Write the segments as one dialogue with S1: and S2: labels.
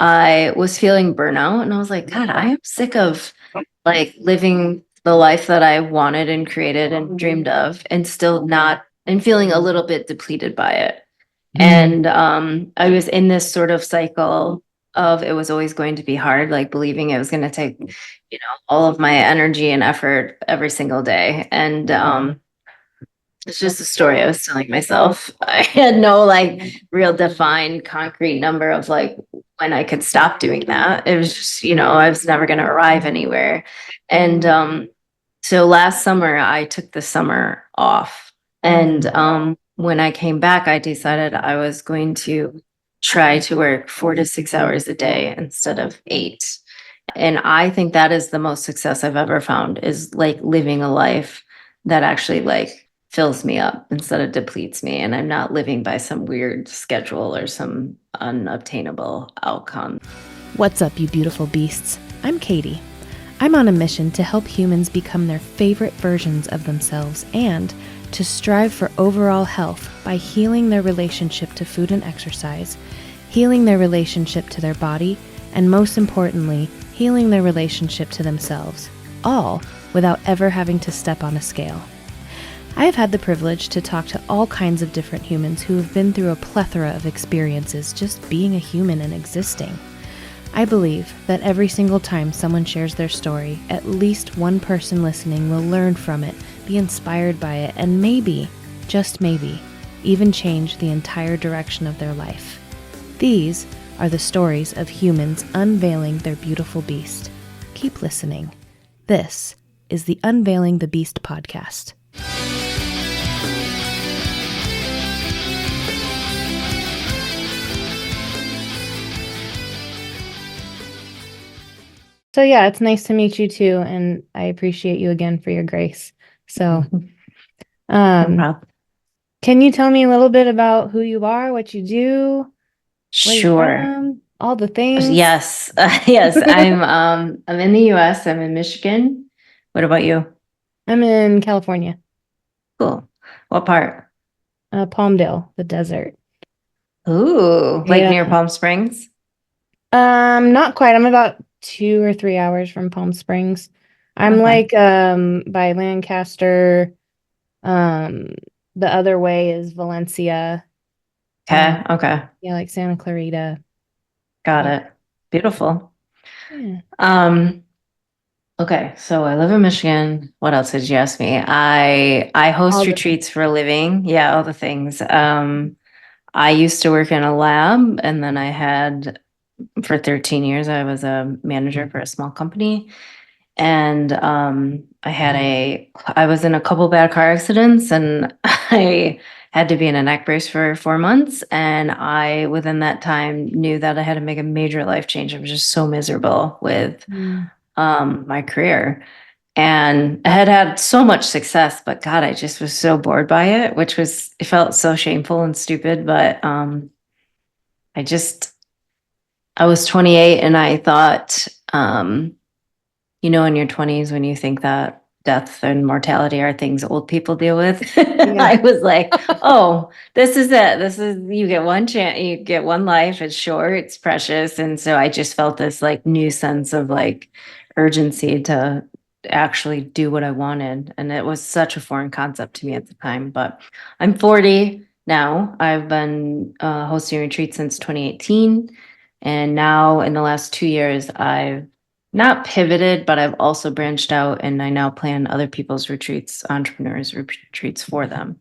S1: I was feeling burnout and I was like, God, I am sick of like living the life that I wanted and created and dreamed of and still not and feeling a little bit depleted by it. And I was in this sort of cycle of it was always going to be hard, like believing it was going to take, all of my energy and effort every single day. And it's just a story I was telling myself. I had no like real defined concrete number of like when I could stop doing that. It was just, I was never going to arrive anywhere. And so last summer I took the summer off. And when I came back, I decided I was going to try to work 4 to 6 hours a day instead of 8. And I think that is the most success I've ever found is like living a life that actually like fills me up instead of depletes me. And I'm not living by some weird schedule or some unobtainable outcome.
S2: What's up, you beautiful beasts? I'm Katie. I'm on a mission to help humans become their favorite versions of themselves and to strive for overall health by healing their relationship to food and exercise, healing their relationship to their body, and most importantly, healing their relationship to themselves, all without ever having to step on a scale. I have had the privilege to talk to all kinds of different humans who have been through a plethora of experiences just being a human and existing. I believe that every single time someone shares their story, at least one person listening will learn from it, be inspired by it, and maybe, just maybe, even change the entire direction of their life. These are the stories of humans unveiling their beautiful beast. Keep listening. This is the Unveiling the Beast podcast. So yeah, it's nice to meet you too, and I appreciate you again for your grace. So, can you tell me a little bit about who you are, what you do, where you're
S1: Sure.
S2: from, all the things?
S1: Yes. Yes. I'm in the US. I'm in Michigan. What about you?
S2: I'm in California,
S1: Cool. What part?
S2: Palmdale, the desert.
S1: Ooh, like near Palm Springs?
S2: Not quite. I'm about 2 or 3 hours from Palm Springs. I'm
S1: Okay.
S2: by Lancaster. The other way is Valencia.
S1: Okay. Okay.
S2: Yeah, like Santa Clarita.
S1: Got
S2: Yeah.
S1: it. Beautiful.
S2: Yeah.
S1: Okay, so I live in Michigan. What else did you ask me? I host
S2: All the
S1: retreats for a living. Yeah, all the things. I used to work in a lab, and then I had for 13 years I was a manager for a small company. And I was in a couple bad car accidents, and I had to be in a neck brace for 4 months. And I, within that time, knew that I had to make a major life change. I was just so miserable with my career. And I had had so much success, but God, I just was so bored by it, it felt so shameful and stupid. But I just, I was 28 and I thought, in your 20s when you think that death and mortality are things old people deal with, I was like, oh, this is it. You get one chance, you get one life. It's short, it's precious. And so I just felt this like new sense of like urgency to actually do what I wanted. And it was such a foreign concept to me at the time. But I'm 40 now. I've been hosting retreats since 2018. And now in the last 2 years, I've not pivoted, but I've also branched out and I now plan other people's retreats, entrepreneurs retreats for them.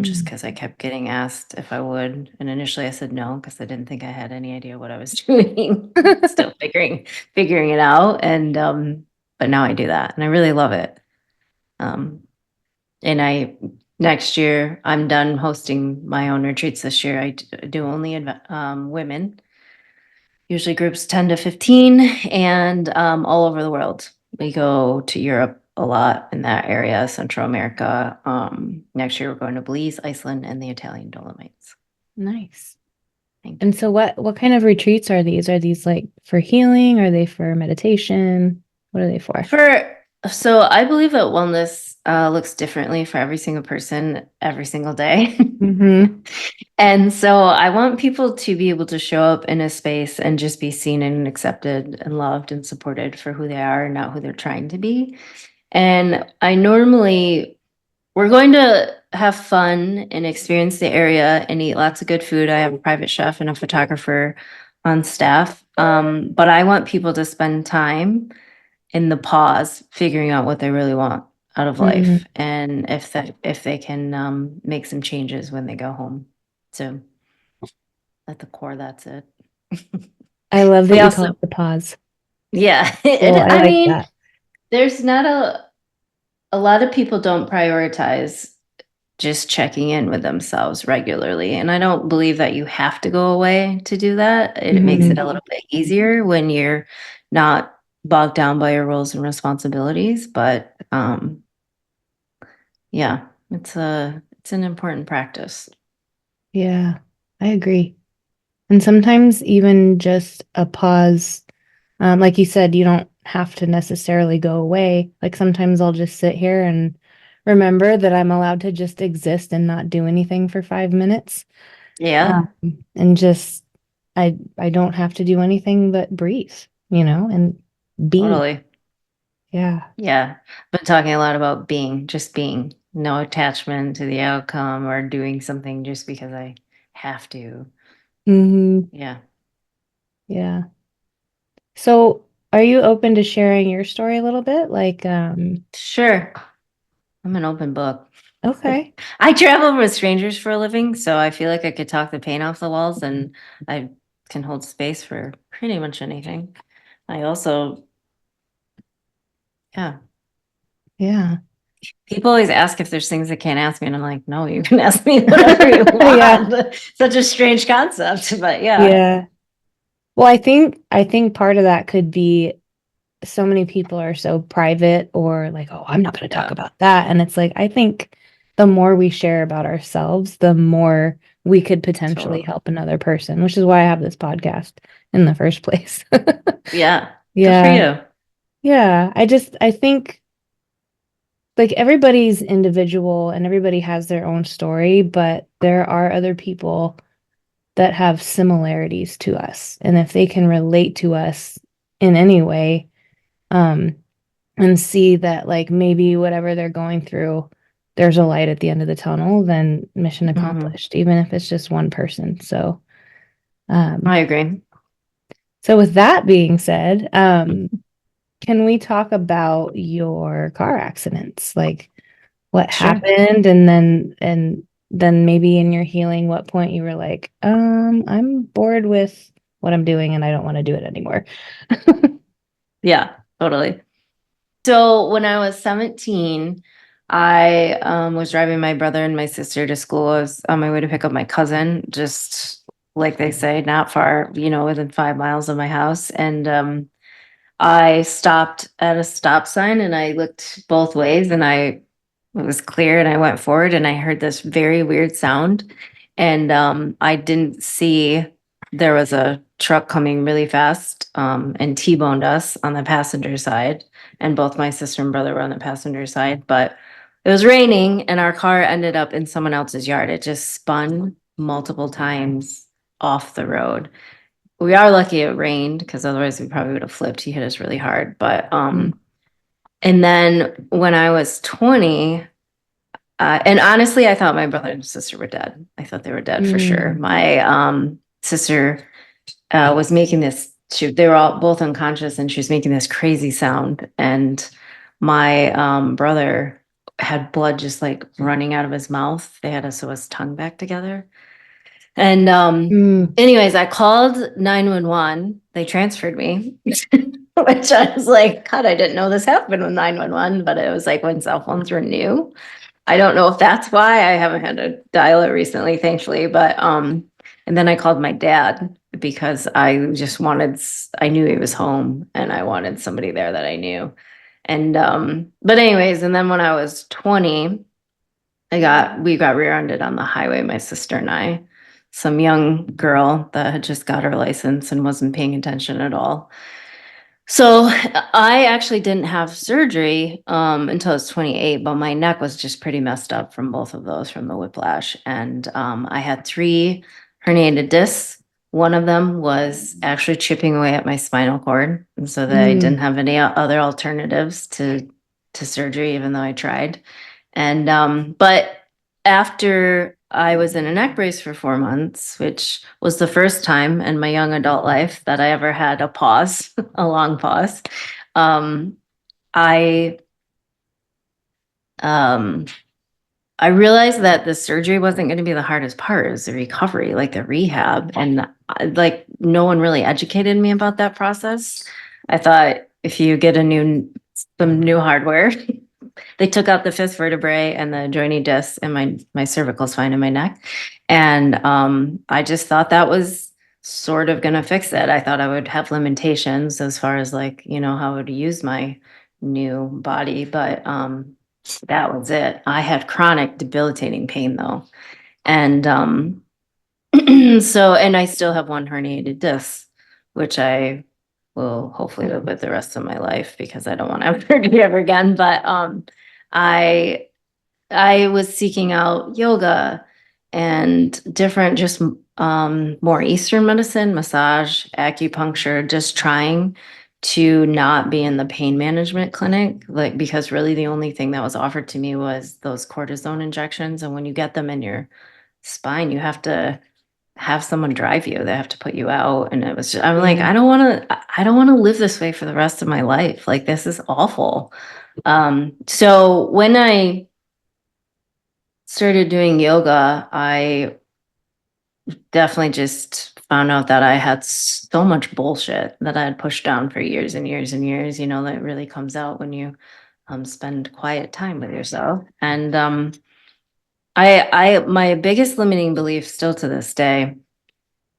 S1: Just because I kept getting asked if I would. And initially I said no, because I didn't think I had any idea what I was doing. Still figuring it out. And but now I do that and I really love it. And next year I'm done hosting my own retreats this year. I do only women, usually groups 10 to 15, and all over the world. We go to Europe a lot in that area, Central America. Next year we're going to Belize, Iceland, and the Italian Dolomites.
S2: Nice. And so what kind of retreats are these? Are these like for healing? Are they for meditation? What are they for?
S1: So I believe that wellness looks differently for every single person every single day.
S2: Mm-hmm.
S1: And so I want people to be able to show up in a space and just be seen and accepted and loved and supported for who they are and not who they're trying to be. And we're going to have fun and experience the area and eat lots of good food. I have a private chef and a photographer on staff. But I want people to spend time in the pause, figuring out what they really want out of life,
S2: Mm,
S1: and if they can make some changes when they go home. So at the core, that's it.
S2: I love that
S1: We
S2: you call
S1: also,
S2: it the pause.
S1: yeah,
S2: Cool. I
S1: I
S2: like
S1: mean,
S2: that.
S1: there's not a lot of people don't prioritize just checking in with themselves regularly. And I don't believe that you have to go away to do that. It makes it
S2: Mm-hmm.
S1: a little bit easier when you're not bogged down by your roles and responsibilities. But yeah, it's an important practice.
S2: Yeah, I agree. And sometimes even just a pause, like you said, you don't have to necessarily go away. Like sometimes I'll just sit here and remember that I'm allowed to just exist and not do anything for 5 minutes.
S1: Yeah,
S2: And just I don't have to do anything but breathe, and be.
S1: totally.
S2: Yeah.
S1: Yeah. Been talking a lot about being, just being, no attachment to the outcome or doing something just because I have to.
S2: Hmm.
S1: Yeah.
S2: Yeah. So, are you open to sharing your story a little bit? Like,
S1: Sure. I'm an open book.
S2: okay.
S1: I travel with strangers for a living, so I feel like I could talk the paint off the walls and I can hold space for pretty much anything. I also, yeah.
S2: Yeah.
S1: People always ask if there's things they can't ask me, and I'm like, no, you can ask me whatever you
S2: Yeah.
S1: want. Such a strange concept, but yeah.
S2: Yeah. Well, I think part of that could be so many people are so private or like, oh, I'm not going to talk
S1: Yeah,
S2: about that. And it's like, I think the more we share about ourselves, the more we could potentially
S1: totally.
S2: help another person, which is why I have this podcast in the first place.
S1: Yeah, good for
S2: Yeah.
S1: you.
S2: Yeah. I think like everybody's individual and everybody has their own story, but there are other people that have similarities to us. And if they can relate to us in any way, um, and see that like maybe whatever they're going through, there's a light at the end of the tunnel, then mission
S1: Hmm.
S2: accomplished, even if it's just one person. Um,
S1: I agree.
S2: so with that being said, can we talk about your car accidents? Like what
S1: Sure.
S2: happened and then maybe in your healing, what point you were like, I'm bored with what I'm doing and I don't want to do it anymore.
S1: Yeah, totally. So when I was 17, I was driving my brother and my sister to school. I was on my way to pick up my cousin, just like they say, not far, within 5 miles of my house. And I stopped at a stop sign and I looked both ways and it was clear and I went forward and I heard this very weird sound. And I didn't see there was a truck coming really fast and T-boned us on the passenger side. And both my sister and brother were on the passenger side. But it was raining and our car ended up in someone else's yard. It just spun multiple times off the road. We are lucky it rained because otherwise we probably would have flipped. He hit us really hard. But
S2: Mm.
S1: and then when I was 20, and honestly, I thought my brother and sister were dead. I thought they were dead for sure.
S2: Mm.
S1: My sister was making they were all both unconscious and she was making this crazy sound. And my brother had blood just like running out of his mouth. They had to sew his tongue back together. And
S2: Mm.
S1: anyways, I called 911. They transferred me, which I was like, God, I didn't know this happened with 911, but it was like when cell phones were new. I don't know if that's why I haven't had to dial it recently, thankfully, but and then I called my dad because I knew he was home and I wanted somebody there that I knew. And but anyways, and then when I was 20, we got rear-ended on the highway, my sister and I. Some young girl that had just got her license and wasn't paying attention at all. So I actually didn't have surgery until I was 28, but my neck was just pretty messed up from both of those, from the whiplash. And I had 3 herniated discs. One of them was actually chipping away at my spinal cord, and so that I didn't have any other alternatives to surgery, even though I tried. And but after I was in a neck brace for 4 months, which was the first time in my young adult life that I ever had a pause, a long pause. Um, I um, I realized that the surgery wasn't going to be the hardest part. It was the recovery, like the rehab, and like no one really educated me about that process. I thought if you get some new hardware, they took out the fifth vertebrae and the joining disc, and my cervical spine in my neck. And I just thought that was sort of gonna fix it. I thought I would have limitations as far as like, how I would use my new body, but that was it. I had chronic debilitating pain though. And so, and I still have one herniated disc, which I will hopefully live with the rest of my life because I don't want to have surgery ever again. But I I was seeking out yoga and different, just more Eastern medicine, massage, acupuncture, just trying to not be in the pain management clinic, like because really the only thing that was offered to me was those cortisone injections. And when you get them in your spine, you have to have someone drive you. They have to put you out. And it was just, I'm like,
S2: Yeah.
S1: I don't want to live this way for the rest of my life. Like this is awful. So when I started doing yoga, I definitely just found out that I had so much bullshit that I had pushed down for years and years and years, that really comes out when you spend quiet time with yourself. And my biggest limiting belief still to this day,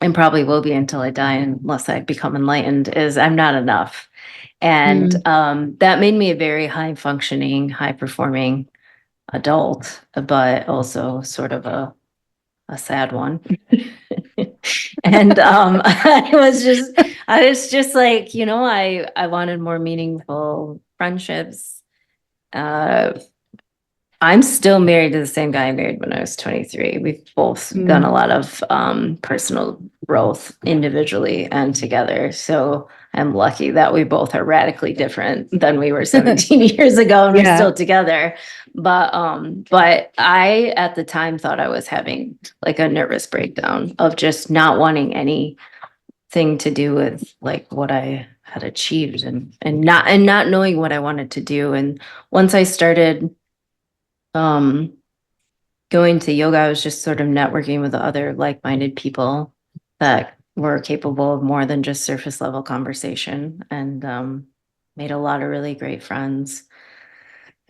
S1: and probably will be until I die unless I become enlightened, is I'm not enough. And that made me a very high functioning, high performing adult, but also sort of a sad one. And I was just like, I wanted more meaningful friendships. Uh, I'm still married to the same guy I married when I was 23. We've both done a lot of personal growth individually and together. So I'm lucky that we both are radically different than we were 17 years ago, and we're
S2: Yeah.
S1: still together. But I at the time thought I was having like a nervous breakdown of just not wanting anything to do with like what I had achieved, and not knowing what I wanted to do. And once I started um going to yoga, I was just sort of networking with other like-minded people that were capable of more than just surface level conversation, and made a lot of really great friends.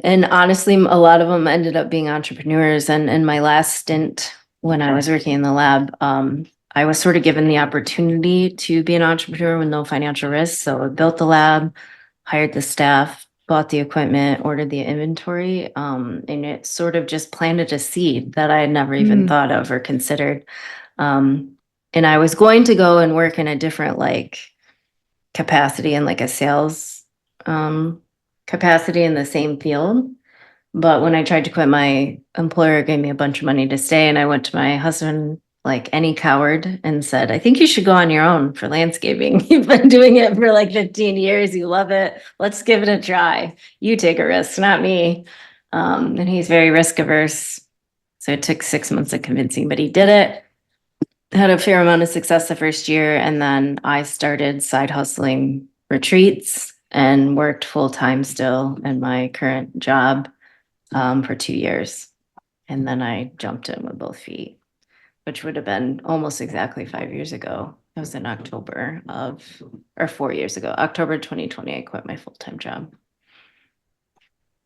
S1: And honestly, a lot of them ended up being entrepreneurs. And in my last stint, when I was working in the lab, I was sort of given the opportunity to be an entrepreneur with no financial risk. So I built the lab, hired the staff, bought the equipment, ordered the inventory, and it sort of just planted a seed that I had never even thought of or considered. And I was going to go and work in a different like capacity, in like a sales capacity in the same field. But when I tried to quit, my employer gave me a bunch of money to stay. And I went to my husband, like any coward, and said, I think you should go on your own for landscaping. You've been doing it for like 15 years. You love it. Let's give it a try. You take a risk, not me. And he's very risk averse. So it took 6 months of convincing, but he did it. Had a fair amount of success the first year. And then I started side hustling retreats and worked full time still in my current job for 2 years. And then I jumped in with both feet, which would have been almost exactly 5 years ago. It was in or 4 years ago, October 2020, I quit my full-time job.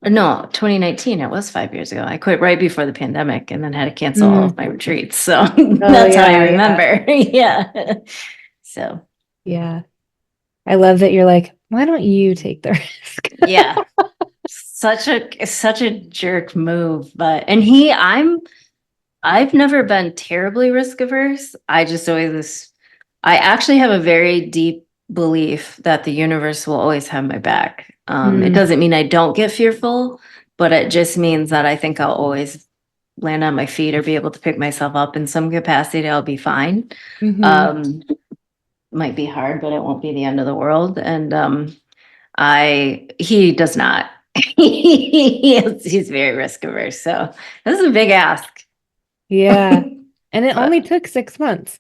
S1: No, 2019, it was 5 years ago. I quit right before the pandemic and then had to cancel all of my retreats. So that's how I remember. Yeah. So,
S2: Yeah. I love that you're like, why don't you take the risk?
S1: yeah. Such a jerk move, but I've never been terribly risk averse. I just always I actually have a very deep belief that the universe will always have my back. It
S2: Mm,
S1: doesn't mean I don't get fearful, but it just means that I think I'll always land on my feet or be able to pick myself up in some capacity. I'll be fine.
S2: mhm.
S1: Um, might be hard, but it won't be the end of the world. And he does not. He's very risk averse. So this is a big ask.
S2: Yeah. And it only
S1: But
S2: took 6 months.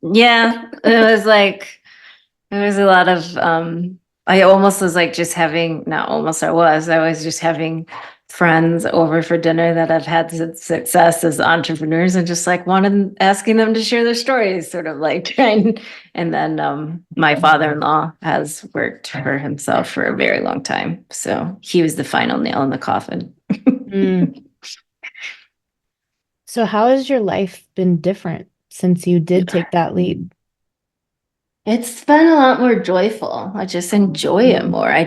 S1: yeah, it was like there was a lot of I almost was like just having not almost I was just having friends over for dinner that have had success as entrepreneurs and just like wanted asking them to share their stories, sort of like trying. And then my father-in-law has worked for himself for a very long time. So he was the final nail in the coffin.
S2: Mm. So how has your life been different since you did take that leap?
S1: It's been a lot more joyful. I just enjoy it more. I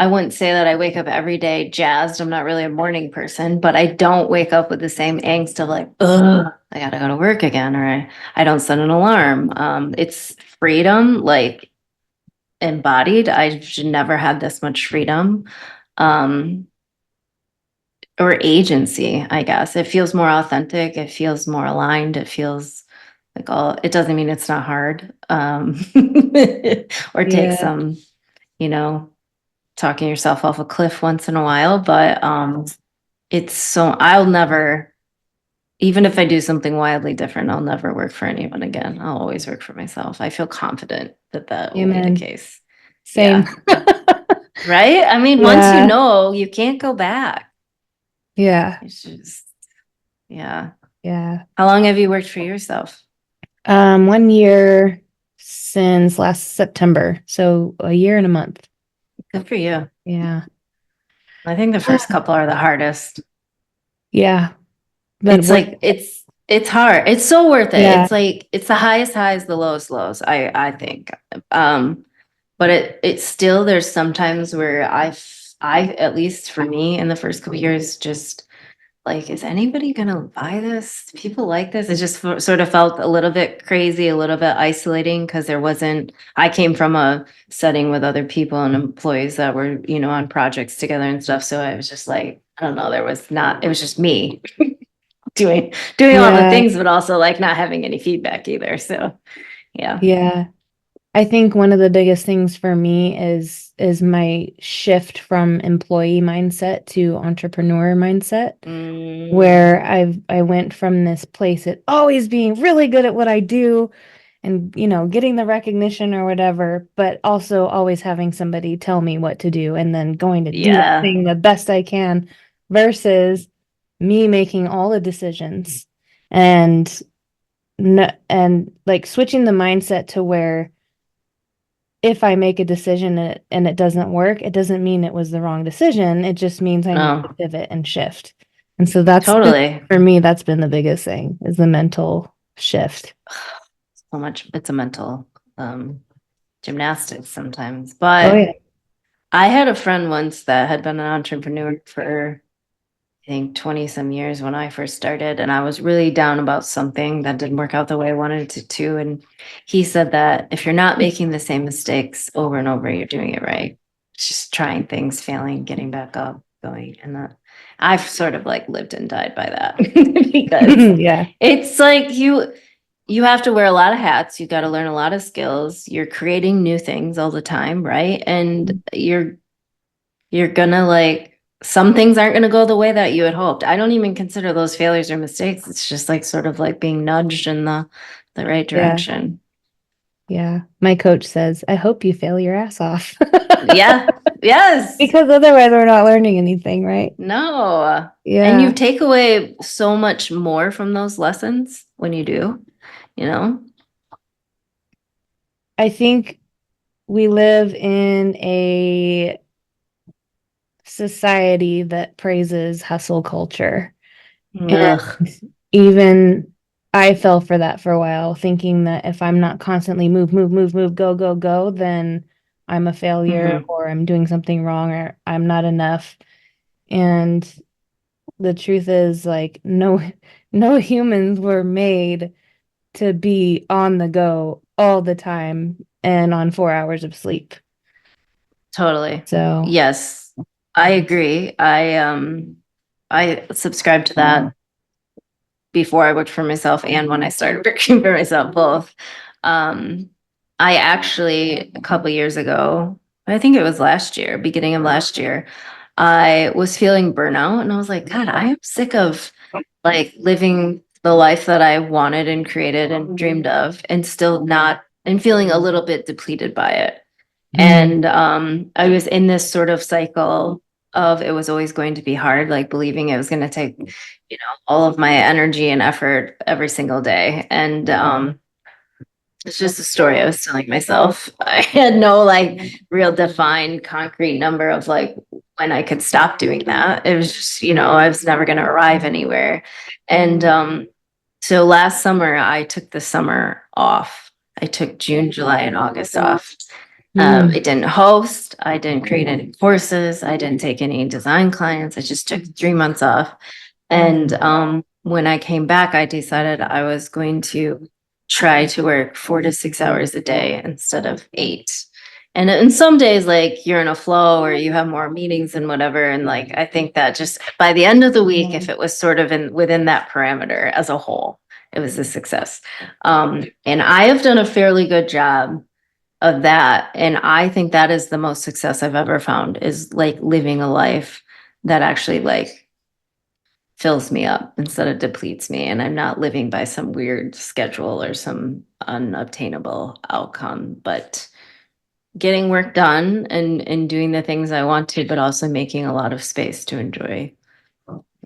S1: wouldn't say that I wake up every day jazzed. I'm not really a morning person, but I don't wake up with the same angst of like, ugh, I gotta go to work again, or I don't set an alarm. It's freedom, like embodied. I should never had this much freedom. Um, or agency, I guess. It feels more authentic. It feels more aligned. It feels like it doesn't mean it's not hard. Or take
S2: Yeah.
S1: some, you know, talking yourself off a cliff once in a while, but I'll never, even if I do something wildly different, I'll never work for anyone again. I'll always work for myself. I feel confident that that will be the
S2: Amen.
S1: case.
S2: Same.
S1: Yeah. Right? I mean, once you
S2: Yeah.
S1: know, you can't go back.
S2: Yeah.
S1: It's just, yeah.
S2: Yeah.
S1: How long have you worked for yourself?
S2: 1 year since last September. So a year and a month.
S1: Good for you.
S2: Yeah.
S1: I think the first couple are the hardest.
S2: Yeah. But
S1: It's
S2: what,
S1: like it's hard. It's so worth it.
S2: yeah.
S1: It's like it's the highest highs, the lowest lows, I think. But it's still there's sometimes where I at least for me in the first couple years just like, is anybody gonna buy this? People like this? It just sort of felt a little bit crazy, a little bit isolating because I came from a setting with other people and employees that were, on projects together and stuff. So I was just like, I don't know, it was just me doing all the
S2: Yeah.
S1: things, but also like not having any feedback either. So yeah.
S2: Yeah. I think one of the biggest things for me is my shift from employee mindset to entrepreneur mindset,
S1: Mm,
S2: where I went from this place at always being really good at what I do and getting the recognition or whatever, but also always having somebody tell me what to do and then going to do that
S1: yeah.
S2: thing the best I can versus me making all the decisions and and like switching the mindset to where if I make a decision and it doesn't work, it doesn't mean it was the wrong decision. It just means I need to
S1: No,
S2: pivot and shift. And so that's been,
S1: totally.
S2: for me, that's been the biggest thing is the mental shift.
S1: So much, it's a mental um gymnastics sometimes.
S2: Oh
S1: But
S2: yeah.
S1: I had a friend once that had been an entrepreneur for, I think, 20 some years when I first started. And I was really down about something that didn't work out the way I wanted it to. And he said that if you're not making the same mistakes over and over, you're doing it right. It's just trying things, failing, getting back up, going. And that I've sort of like lived and died by that because
S2: Yeah.
S1: it's like you have to wear a lot of hats. You got to learn a lot of skills. You're creating new things all the time, right? And you're gonna like some things aren't gonna go the way that you had hoped. I don't even consider those failures or mistakes. It's just like sort of like being nudged in the right
S2: Yeah.
S1: direction.
S2: Yeah. My coach says, I hope you fail your ass off.
S1: Yeah. Yes.
S2: Because otherwise we're not learning anything, right?
S1: No. And you
S2: Yeah.
S1: take away so much more from those lessons when you do, you know?
S2: I think we live in a society that praises hustle culture. And
S1: Ugh.
S2: even I fell for that for a while, thinking that if I'm not constantly move, move, move, move, go, go, go, then I'm a failure
S1: Mhm.
S2: or I'm doing something wrong or I'm not enough. And the truth is like no humans were made to be on the go all the time. and on 4 hours of sleep.
S1: Totally.
S2: So
S1: Yes, I agree. I subscribe to that before I worked for myself and when I started working for myself, both. Um, I actually, a couple years ago, I think it was last year, beginning of last year, I was feeling burnout and I was like, God, I am sick of like living the life that I wanted and created and dreamed of and still not, and feeling a little bit depleted by it. And I was in this sort of cycle of it was always going to be hard, like believing it was going to take, all of my energy and effort every single day. And it's just a story I was telling myself. I had no like real defined concrete number of like when I could stop doing that. It was just, I was never going to arrive anywhere. And so last summer I took the summer off. I took June, July, and August off. I didn't host. I didn't create any courses. I didn't take any design clients. I just took 3 months off. And when I came back, I decided I was going to try to work 4 to 6 hours a day instead of 8. And in some days, like you're in a flow or you have more meetings and whatever. And like I think that just by the end of the week, if it was sort of within that parameter as a whole, it was a success. And I have done a fairly good job of that. And I think that is the most success I've ever found is like living a life that actually like fills me up instead of depletes me. And I'm not living by some weird schedule or some unobtainable outcome, but getting work done and doing the things I want to, but also making a lot of space to enjoy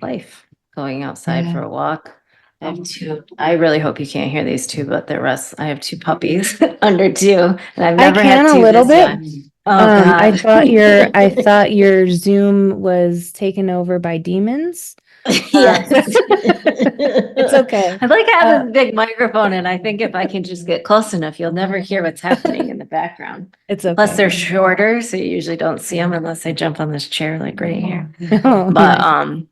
S1: life, going outside for a walk. I have two. I really hope you can't hear these two, but the rest, I have two puppies under 2, and I've
S2: I
S1: never had
S2: can a
S1: two
S2: little
S1: this
S2: bit.
S1: young. Oh God!
S2: I thought your Zoom was taken over by demons.
S1: Yes.
S2: It's okay.
S1: I like having a big microphone, and I think if I can just get close enough, you'll never hear what's happening in the background.
S2: It's okay.
S1: Plus, they're shorter, so you usually don't see them unless they jump on this chair, like right here.
S2: Oh,
S1: But
S2: nice.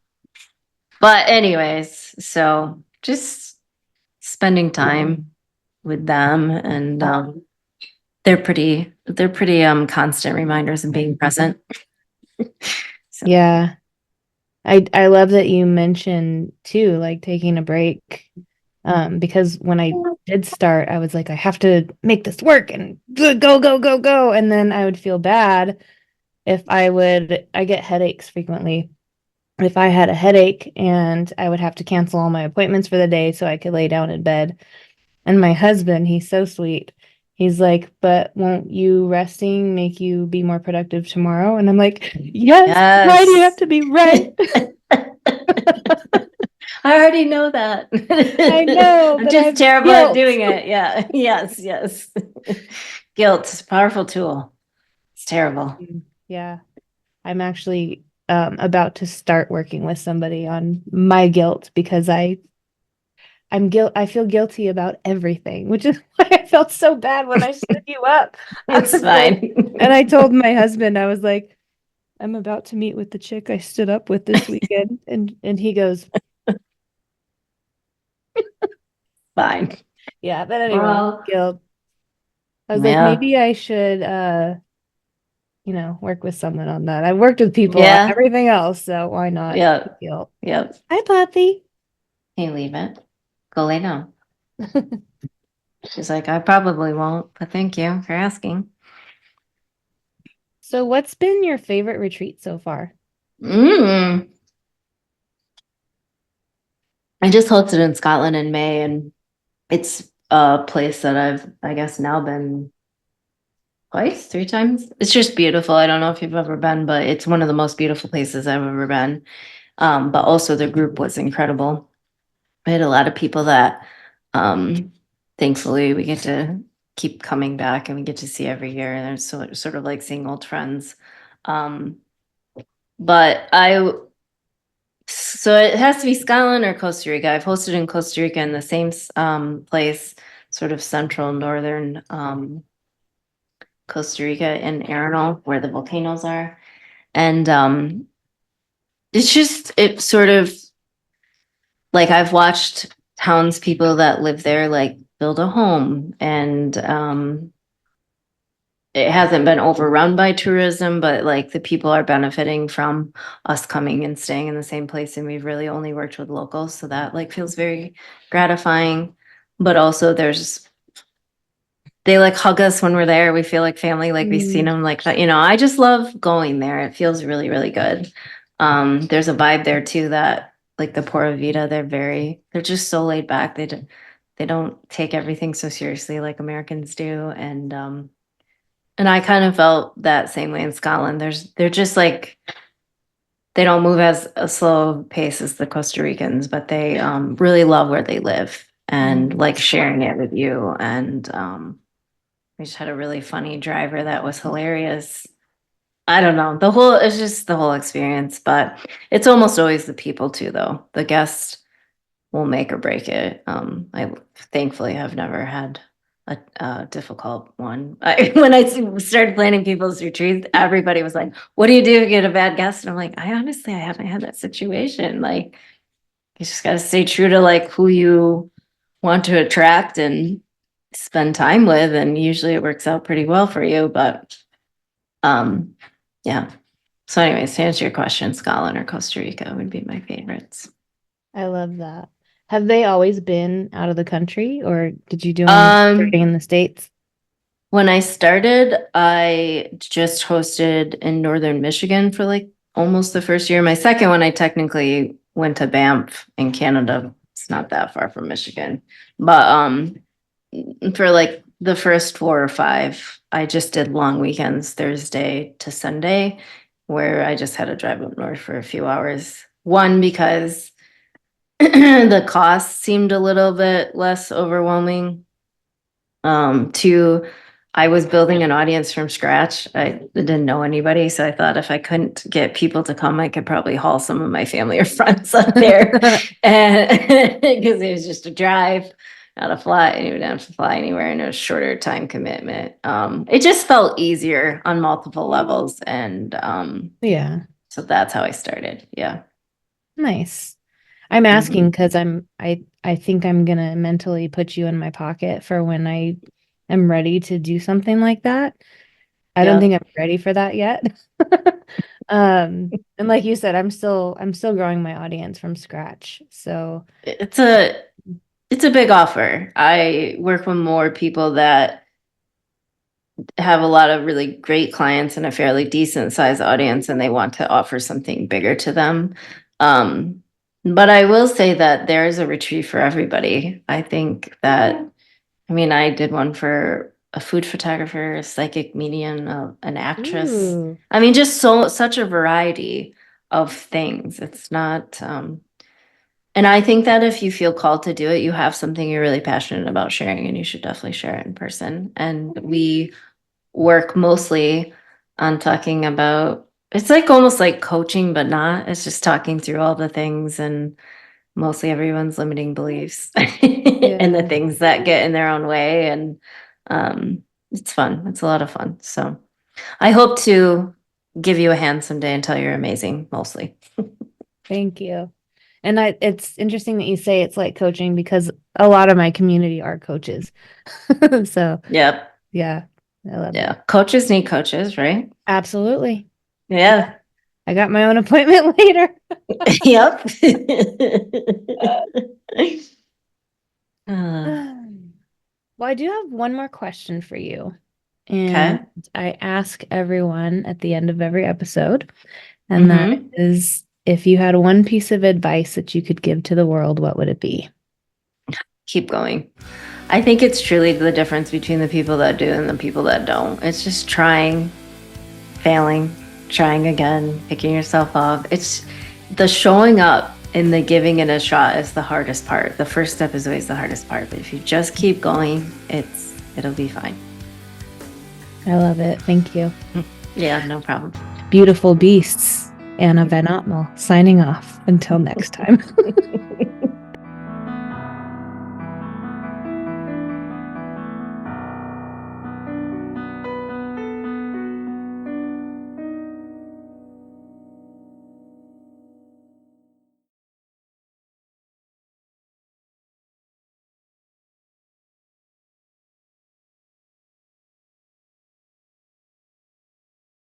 S1: but anyways, so just spending time with them, and they're pretty constant reminders of being present. So
S2: Yeah. I love that you mentioned too, like taking a break. Because when I did start, I was like, I have to make this work and go, go, go, go. And then I would feel bad if I get headaches frequently. If I had a headache and I would have to cancel all my appointments for the day so I could lay down in bed. And my husband, he's so sweet. He's like, but won't you resting make you be more productive tomorrow? And I'm like, yes, why do you have to be right?
S1: I already know that.
S2: I know,
S1: I'm
S2: but
S1: just
S2: I've
S1: terrible at
S2: guilt.
S1: doing it. Yeah. Yes. Guilt is a powerful tool. It's terrible.
S2: Yeah, I'm actually about to start working with somebody on my guilt because I feel guilty about everything, which is why I felt so bad when I stood you up.
S1: It's fine.
S2: And I told my husband, I was like, I'm about to meet with the chick I stood up with this weekend. And he goes,
S1: Fine.
S2: yeah, but anyway,
S1: Well,
S2: guilt. I was like,
S1: yeah.
S2: maybe I should work with someone on that. I've worked with people on
S1: Yeah.
S2: everything else, so why not
S1: Yeah.
S2: guilt?
S1: Yeah.
S2: Hi, puppy.
S1: Can you leave it? Go lay down. She's like, I probably won't, but thank you for asking.
S2: So what's been your favorite retreat so far?
S1: I just hosted in Scotland in May, and it's a place that I guess, now been twice, 3 times. It's just beautiful. I don't know if you've ever been, but it's one of the most beautiful places I've ever been. But also the group was incredible. I had a lot of people that, thankfully we get to keep coming back and we get to see every year. And it's sort of like seeing old friends. Um, but so it has to be Scotland or Costa Rica. I've hosted in Costa Rica in the same place, sort of central northern Costa Rica in Arenal, where the volcanoes are. And it's sort of like I've watched townspeople that live there like build a home and it hasn't been overrun by tourism, but like the people are benefiting from us coming and staying in the same place, and we've really only worked with locals, so that like feels very gratifying. But also they like hug us when we're there. We feel like family, like we've seen them like that. I just love going there. It feels really, really good. There's a vibe there too that like the Pura Vida, they're just so laid back. They don't take everything so seriously like Americans do. And I kind of felt that same way in Scotland. They're just like, they don't move as a slow pace as the Costa Ricans, but they really love where they live and like sharing it with you. And we just had a really funny driver that was hilarious. I don't know. It's just the whole experience, but it's almost always the people too, though. The guest will make or break it. I thankfully have never had a difficult one. When I started planning people's retreats, everybody was like, "What do you do if you get a bad guest?" And I'm like, I haven't had that situation. Like, you just got to stay true to like who you want to attract and spend time with, and usually it works out pretty well for you. But yeah. So anyways, to answer your question, Scotland or Costa Rica would be my favorites.
S2: I love that. Have they always been out of the country, or did you do them
S1: Um,
S2: in the States?
S1: When I started, I just hosted in Northern Michigan for like almost the first year. My second one, I technically went to Banff in Canada. It's not that far from Michigan. But for like the first 4 or 5, I just did long weekends, Thursday to Sunday, where I just had to drive up north for a few hours. One, because the cost seemed a little bit less overwhelming. Two, I was building an audience from scratch. I didn't know anybody, so I thought if I couldn't get people to come, I could probably haul some of my family or friends up there, and because it was just a drive, not a fly. You didn't have to fly anywhere, and a shorter time commitment. It just felt easier on multiple levels, and
S2: Yeah,
S1: so that's how I started. Yeah.
S2: nice. I'm asking because I think I'm gonna mentally put you in my pocket for when I am ready to do something like that. I don't think I'm ready for that yet. And like you said, I'm still growing my audience from scratch. So
S1: It's a big offer. I work with more people that have a lot of really great clients and a fairly decent sized audience, and they want to offer something bigger to them. But I will say that there is a retreat for everybody. I think that, I mean, I did one for a food photographer, a psychic medium, an actress.
S2: ooh,
S1: I mean, just such a variety of things. It's not, and I think that if you feel called to do it, you have something you're really passionate about sharing, and you should definitely share it in person. And we work mostly on talking about, it's like almost like coaching, but not. It's just talking through all the things and mostly everyone's limiting beliefs and the
S2: yeah.
S1: things that get in their own way. And it's fun. It's a lot of fun. So I hope to give you a hand someday and tell you're amazing, mostly.
S2: Thank you. And it's interesting that you say it's like coaching because a lot of my community are coaches. So
S1: Yep.
S2: yeah, I love
S1: Yeah.
S2: it.
S1: Coaches need coaches, right?
S2: Absolutely.
S1: Yeah.
S2: I got my own appointment later.
S1: Yep.
S2: Well, I do have one more question for you. And
S1: Okay.
S2: I ask everyone at the end of every episode, and that
S1: Hmm.
S2: is if you had one piece of advice that you could give to the world, what would it be?
S1: Keep going. I think it's truly the difference between the people that do and the people that don't. It's just trying, failing, trying again, picking yourself up. It's the showing up and the giving it a shot is the hardest part. The first step is always the hardest part, but if you just keep going, it'll be fine.
S2: I love it. Thank you.
S1: Yeah, no problem.
S2: Beautiful beasts. Anna VanAgtmael signing off. Until next time.